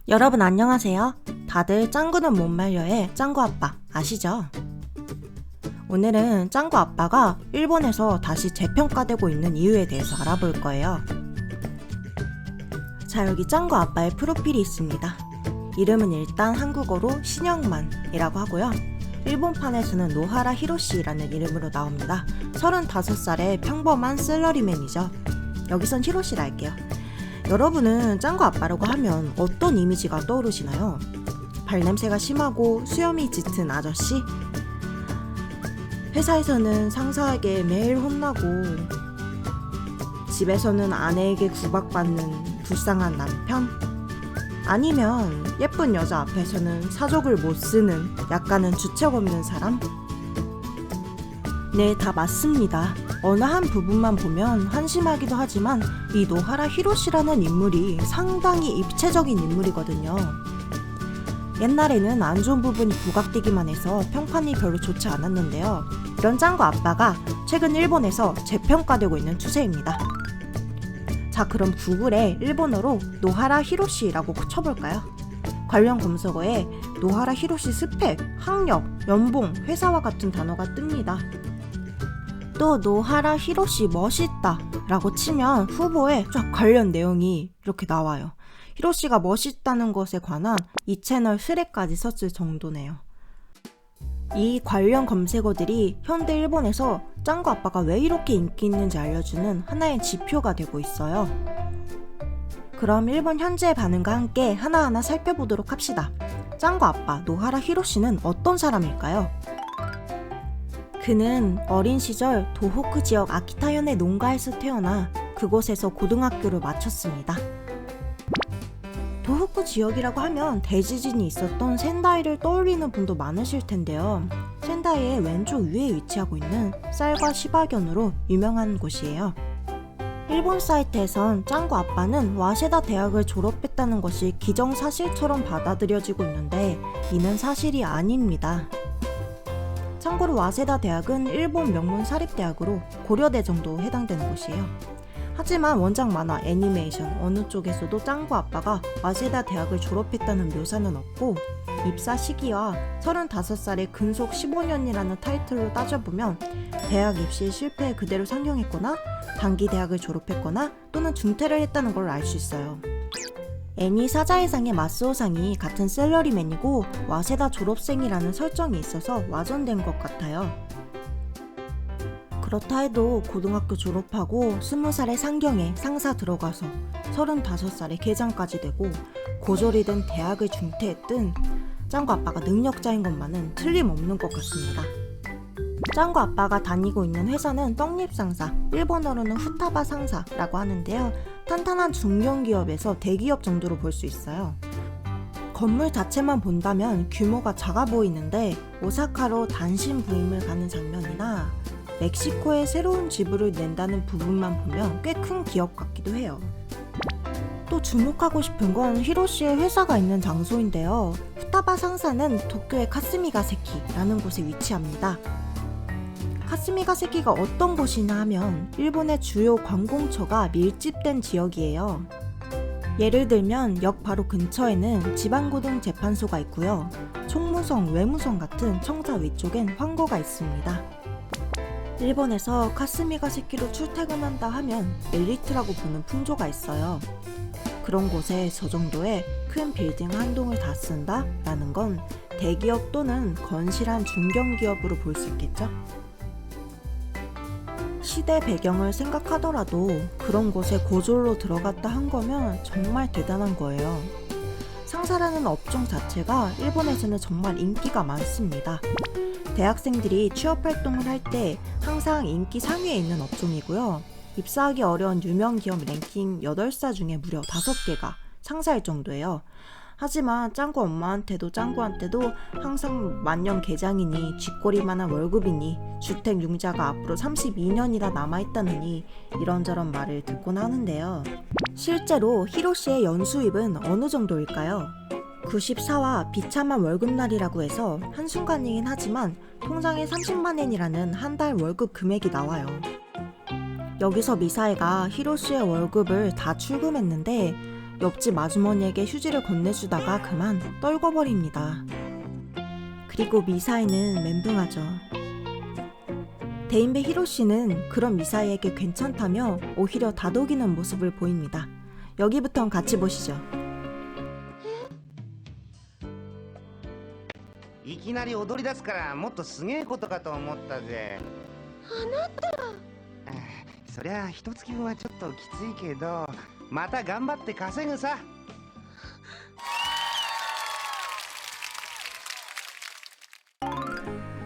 여러분 안녕하세요. 다들 짱구는 못 말려의 짱구 아빠 아시죠? 오늘은 짱구 아빠가 일본에서 다시 재평가되고 있는 이유에 대해서 알아볼 거예요. 자, 여기 짱구 아빠의 프로필이 있습니다. 이름은 일단 한국어로 신영만이라고 하고요. 일본판에서는 노하라 히로시라는 이름으로 나옵니다. 35살의 평범한 셀러리맨이죠. 여기선 히로시라 할게요. 여러분은 짱구 아빠라고 하면 어떤 이미지가 떠오르시나요? 발냄새가 심하고 수염이 짙은 아저씨? 회사에서는 상사에게 매일 혼나고 집에서는 아내에게 구박받는 불쌍한 남편? 아니면 예쁜 여자 앞에서는 사족을 못 쓰는 약간은 주책 없는 사람? 네, 다 맞습니다. 어느 한 부분만 보면 한심하기도 하지만 이 노하라 히로시라는 인물이 상당히 입체적인 인물이거든요. 옛날에는 안 좋은 부분이 부각되기만 해서 평판이 별로 좋지 않았는데요. 이런 짱구 아빠가 최근 일본에서 재평가되고 있는 추세입니다. 자, 그럼 구글에 일본어로 노하라 히로시라고 쳐볼까요? 관련 검색어에 노하라 히로시 스펙, 학력, 연봉, 회사와 같은 단어가 뜹니다. 또 노하라 히로시 멋있다 라고 치면 후보에 쫙 관련 내용이 이렇게 나와요. 히로시가 멋있다는 것에 관한 이 채널 스레까지 썼을 정도네요. 이 관련 검색어들이 현대 일본에서 짱구 아빠가 왜 이렇게 인기 있는지 알려주는 하나의 지표가 되고 있어요. 그럼 일본 현재의 반응과 함께 하나하나 살펴보도록 합시다. 짱구 아빠 노하라 히로시는 어떤 사람일까요? 그는 어린 시절 도호쿠 지역 아키타현의 농가에서 태어나 그곳에서 고등학교를 마쳤습니다. 도호쿠 지역이라고 하면 대지진이 있었던 센다이를 떠올리는 분도 많으실 텐데요. 센다이의 왼쪽 위에 위치하고 있는 쌀과 시바견으로 유명한 곳이에요. 일본 사이트에선 짱구 아빠는 와세다 대학을 졸업했다는 것이 기정사실처럼 받아들여지고 있는데 이는 사실이 아닙니다. 참고로 와세다 대학은 일본 명문 사립대학으로 고려대 정도 해당되는 곳이에요. 하지만 원작 만화, 애니메이션 어느 쪽에서도 짱구 아빠가 와세다 대학을 졸업했다는 묘사는 없고 입사 시기와 35살의 근속 15년이라는 타이틀로 따져보면 대학 입시에 실패해 그대로 상경했거나 단기 대학을 졸업했거나 또는 중퇴를 했다는 걸 알 수 있어요. 애니 사자의상의 마스오상이 같은 셀러리맨이고 와세다 졸업생이라는 설정이 있어서 와전된 것 같아요. 그렇다 해도 고등학교 졸업하고 20살의 상경에 상사 들어가서 35살에 계장까지 되고 고졸이 된 대학을 중퇴했든 짱구 아빠가 능력자인 것만은 틀림없는 것 같습니다. 짱구 아빠가 다니고 있는 회사는 떡잎 상사, 일본어로는 후타바 상사라고 하는데요. 탄탄한 중견기업에서 대기업 정도로 볼 수 있어요. 건물 자체만 본다면 규모가 작아 보이는데 오사카로 단신 부임을 가는 장면이나 멕시코에 새로운 지부를 낸다는 부분만 보면 꽤 큰 기업 같기도 해요. 또 주목하고 싶은 건 히로시의 회사가 있는 장소인데요. 후타바 상사는 도쿄의 카스미가세키라는 곳에 위치합니다. 카스미가세키가 어떤 곳이냐 하면 일본의 주요 관공처가 밀집된 지역이에요. 예를 들면 역 바로 근처에는 지방고등재판소가 있고요. 총무성, 외무성 같은 청사 위쪽엔 황고가 있습니다. 일본에서 카스미가세키로 출퇴근한다 하면 엘리트라고 보는 풍조가 있어요. 그런 곳에 저 정도의 큰 빌딩 한 동을 다 쓴다? 라는 건 대기업 또는 건실한 중견기업으로 볼 수 있겠죠? 시대 배경을 생각하더라도 그런 곳에 고졸로 들어갔다 한 거면 정말 대단한 거예요. 상사라는 업종 자체가 일본에서는 정말 인기가 많습니다. 대학생들이 취업활동을 할 때 항상 인기 상위에 있는 업종이고요. 입사하기 어려운 유명 기업 랭킹 8사 중에 무려 5개가 상사일 정도예요. 하지만 짱구 엄마한테도 짱구한테도 항상 만년 계장이니 쥐꼬리만한 월급이니 주택 융자가 앞으로 32년이나 남아있다느니 이런저런 말을 듣곤 하는데요. 실제로 히로시의 연수입은 어느 정도일까요? 94와 비참한 월급날이라고 해서 한순간이긴 하지만 통장에 30만엔이라는 한 달 월급 금액이 나와요. 여기서 미사에가 히로시의 월급을 다 출금했는데 옆집 아주머니에게 휴지를 건네주다가 그만 떨궈버립니다. 그리고 미사이는 멘붕하죠. 대인배 히로시는 그런 미사이에게 괜찮다며 오히려 다독이는 모습을 보입니다. 여기부턴 같이 보시죠. いきなり踊り出すからもっとすげえことかと思ったぜ。あなた、そりゃ一月分はちょっときついけど、また頑張って稼ぐさ。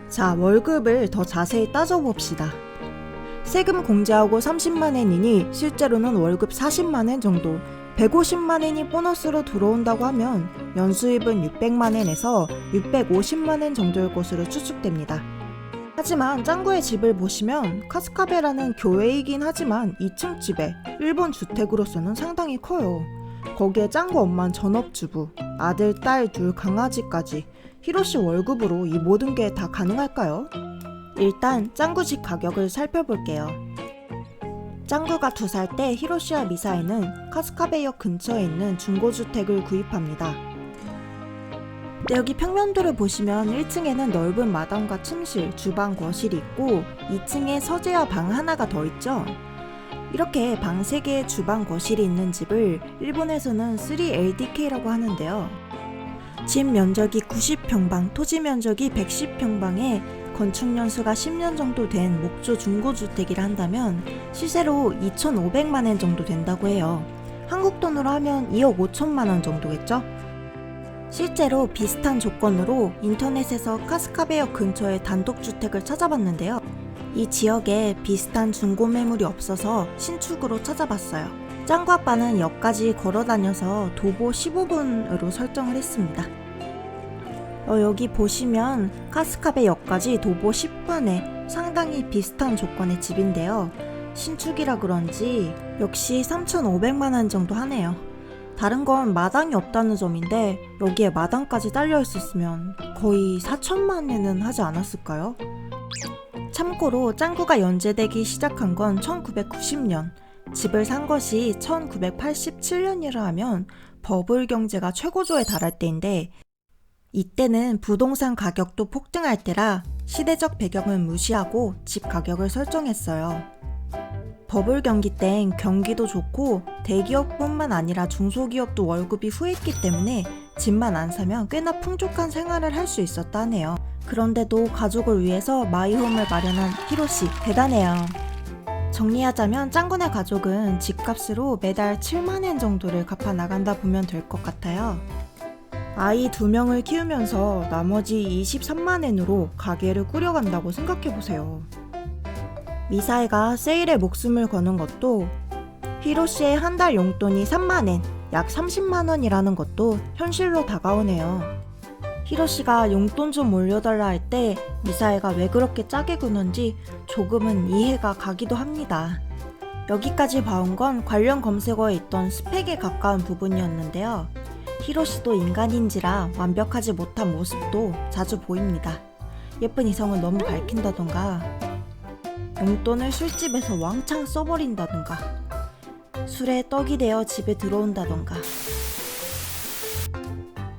자, 월급을 더 자세히 따져봅시다. 세금 공제하고 30만엔이니 실제로는 월급 40만엔 정도, 150만엔이 보너스로 들어온다고 하면 연수입은 600만엔에서 650만엔 정도일 것으로 추측됩니다. 하지만 짱구의 집을 보시면 카스카베라는 교외이긴 하지만 2층 집에 일본 주택으로서는 상당히 커요. 거기에 짱구 엄마는 전업주부, 아들, 딸, 둘, 강아지까지. 히로시 월급으로 이 모든 게 다 가능할까요? 일단 짱구 집 가격을 살펴볼게요. 짱구가 2살 때 히로시와 미사이는 카스카베역 근처에 있는 중고주택을 구입합니다. 네, 여기 평면도를 보시면 1층에는 넓은 마당과 침실, 주방, 거실이 있고 2층에 서재와 방 하나가 더 있죠. 이렇게 방 3개의 주방, 거실이 있는 집을 일본에서는 3LDK라고 하는데요. 집 면적이 90평방, 토지 면적이 110평방에 건축 연수가 10년 정도 된 목조 중고주택이라 한다면 시세로 2,500만엔 정도 된다고 해요. 한국 돈으로 하면 2억 5천만원 정도겠죠? 실제로 비슷한 조건으로 인터넷에서 카스카베역 근처의 단독주택을 찾아봤는데요. 이 지역에 비슷한 중고 매물이 없어서 신축으로 찾아봤어요. 짱구 아빠는 역까지 걸어다녀서 도보 15분으로 설정을 했습니다. 여기 보시면 카스카베 역까지 도보 10분에 상당히 비슷한 조건의 집인데요. 신축이라 그런지 역시 3,500만원 정도 하네요. 다른 건 마당이 없다는 점인데 여기에 마당까지 딸려 있었으면 거의 4천만원은 하지 않았을까요? 참고로 짱구가 연재되기 시작한 건 1990년, 집을 산 것이 1987년이라 하면 버블 경제가 최고조에 달할 때인데 이때는 부동산 가격도 폭등할 때라 시대적 배경은 무시하고 집 가격을 설정했어요. 버블 경기 땐 경기도 좋고 대기업뿐만 아니라 중소기업도 월급이 후했기 때문에 집만 안 사면 꽤나 풍족한 생활을 할 수 있었다네요. 그런데도 가족을 위해서 마이홈을 마련한 히로시 대단해요. 정리하자면 짱구네 가족은 집값으로 매달 7만엔 정도를 갚아 나간다 보면 될 것 같아요. 아이 2명을 키우면서 나머지 23만엔으로 가게를 꾸려간다고 생각해보세요. 미사이가 세일에 목숨을 거는 것도, 히로시의 한 달 용돈이 3만엔, 약 30만원이라는 것도 현실로 다가오네요. 히로시가 용돈 좀 올려달라 할 때 미사이가 왜 그렇게 짜게 구는지 조금은 이해가 가기도 합니다. 여기까지 봐온 건 관련 검색어에 있던 스펙에 가까운 부분이었는데요. 히로시도 인간인지라 완벽하지 못한 모습도 자주 보입니다. 예쁜 이성을 너무 밝힌다던가, 용돈을 술집에서 왕창 써버린다던가, 술에 떡이 되어 집에 들어온다던가,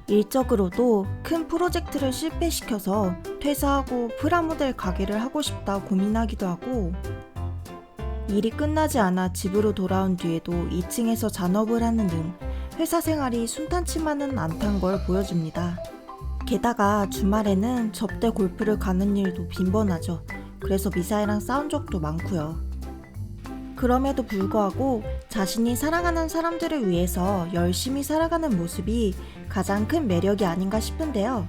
일적으로도 큰 프로젝트를 실패시켜서 퇴사하고 프라모델 가게를 하고 싶다 고민하기도 하고, 일이 끝나지 않아 집으로 돌아온 뒤에도 2층에서 잔업을 하는 등 회사 생활이 순탄치만은 않단 걸 보여줍니다. 게다가 주말에는 접대 골프를 가는 일도 빈번하죠. 그래서 미사이랑 싸운 적도 많고요. 그럼에도 불구하고 자신이 사랑하는 사람들을 위해서 열심히 살아가는 모습이 가장 큰 매력이 아닌가 싶은데요.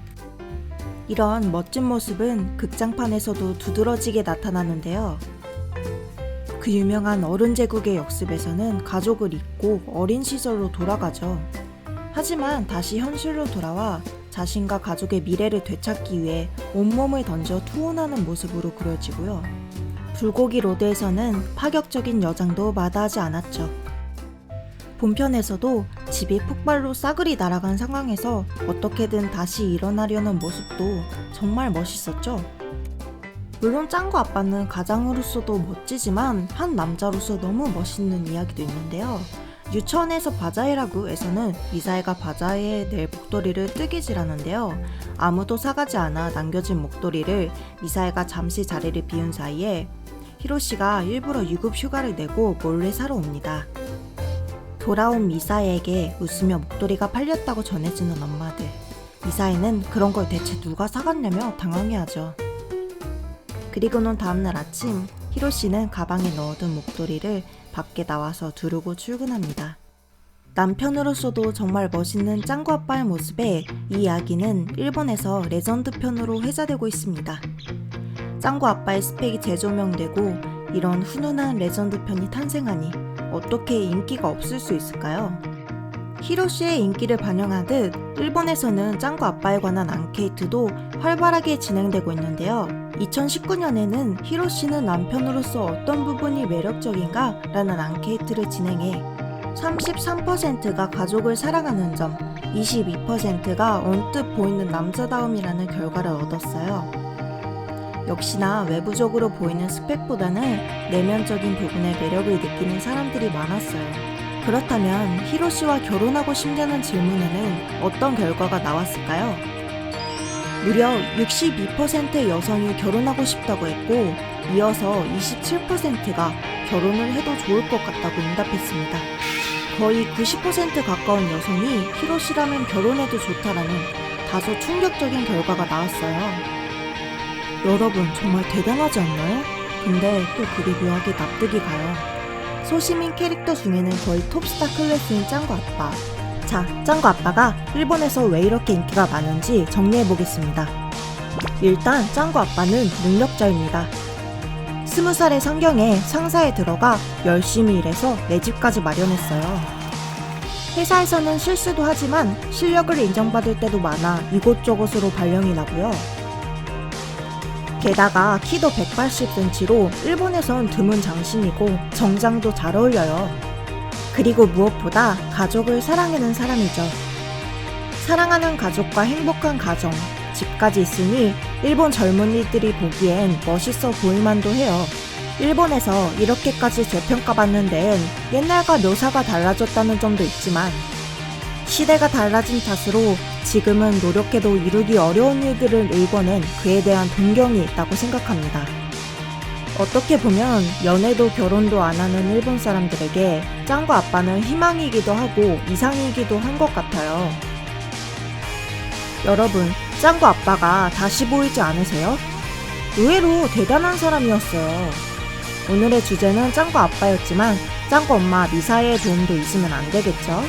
이런 멋진 모습은 극장판에서도 두드러지게 나타나는데요. 그 유명한 어른 제국의 역습에서는 가족을 잊고 어린 시절로 돌아가죠. 하지만 다시 현실로 돌아와 자신과 가족의 미래를 되찾기 위해 온몸을 던져 투혼하는 모습으로 그려지고요. 불고기 로드에서는 파격적인 여장도 마다하지 않았죠. 본편에서도 집이 폭발로 싸그리 날아간 상황에서 어떻게든 다시 일어나려는 모습도 정말 멋있었죠. 물론 짱구 아빠는 가장으로서도 멋지지만 한 남자로서 너무 멋있는 이야기도 있는데요. 유치원에서 바자회라고에서는 미사에가 바자회에 낼 목도리를 뜨개질하는데요. 아무도 사가지 않아 남겨진 목도리를 미사에가 잠시 자리를 비운 사이에 히로시가 일부러 유급 휴가를 내고 몰래 사러 옵니다. 돌아온 미사에에게 웃으며 목도리가 팔렸다고 전해주는 엄마들. 미사에는 그런 걸 대체 누가 사갔냐며 당황해하죠. 그리고는 다음날 아침 히로시는 가방에 넣어둔 목도리를 밖에 나와서 두르고 출근합니다. 남편으로서도 정말 멋있는 짱구 아빠의 모습에 이 이야기는 일본에서 레전드 편으로 회자되고 있습니다. 짱구 아빠의 스펙이 재조명되고 이런 훈훈한 레전드 편이 탄생하니 어떻게 인기가 없을 수 있을까요? 히로시의 인기를 반영하듯 일본에서는 짱구 아빠에 관한 앙케이트도 활발하게 진행되고 있는데요. 2019년에는 히로시는 남편으로서 어떤 부분이 매력적인가? 라는 앙케이트를 진행해 33%가 가족을 사랑하는 점, 22%가 언뜻 보이는 남자다움이라는 결과를 얻었어요. 역시나 외부적으로 보이는 스펙보다는 내면적인 부분에 매력을 느끼는 사람들이 많았어요. 그렇다면 히로시와 결혼하고 싶냐는 질문에는 어떤 결과가 나왔을까요? 무려 62%의 여성이 결혼하고 싶다고 했고 이어서 27%가 결혼을 해도 좋을 것 같다고 응답했습니다. 거의 90% 가까운 여성이 히로시라면 결혼해도 좋다라는 다소 충격적인 결과가 나왔어요. 여러분 정말 대단하지 않나요? 근데 또 그게 묘하게 납득이 가요. 소시민 캐릭터 중에는 거의 톱스타 클래스인 짱구 아빠. 자, 짱구 아빠가 일본에서 왜 이렇게 인기가 많은지 정리해보겠습니다. 일단 짱구 아빠는 능력자입니다. 20살의 상경에 상사에 들어가 열심히 일해서 내 집까지 마련했어요. 회사에서는 실수도 하지만 실력을 인정받을 때도 많아 이곳저곳으로 발령이 나고요. 게다가 키도 180cm로 일본에선 드문 장신이고 정장도 잘 어울려요. 그리고 무엇보다 가족을 사랑하는 사람이죠. 사랑하는 가족과 행복한 가정, 집까지 있으니 일본 젊은이들이 보기엔 멋있어 보일만도 해요. 일본에서 이렇게까지 재평가받는 데엔 옛날과 묘사가 달라졌다는 점도 있지만 시대가 달라진 탓으로 지금은 노력해도 이루기 어려운 일들을 일궈낸 그에 대한 동경이 있다고 생각합니다. 어떻게 보면 연애도 결혼도 안 하는 일본 사람들에게 짱구 아빠는 희망이기도 하고 이상이기도 한 것 같아요. 여러분, 짱구 아빠가 다시 보이지 않으세요? 의외로 대단한 사람이었어요. 오늘의 주제는 짱구 아빠였지만 짱구 엄마 미사의 도움도 있으면 안 되겠죠?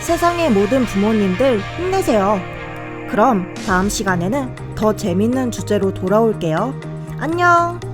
세상의 모든 부모님들 힘내세요. 그럼 다음 시간에는 더 재밌는 주제로 돌아올게요. 안녕!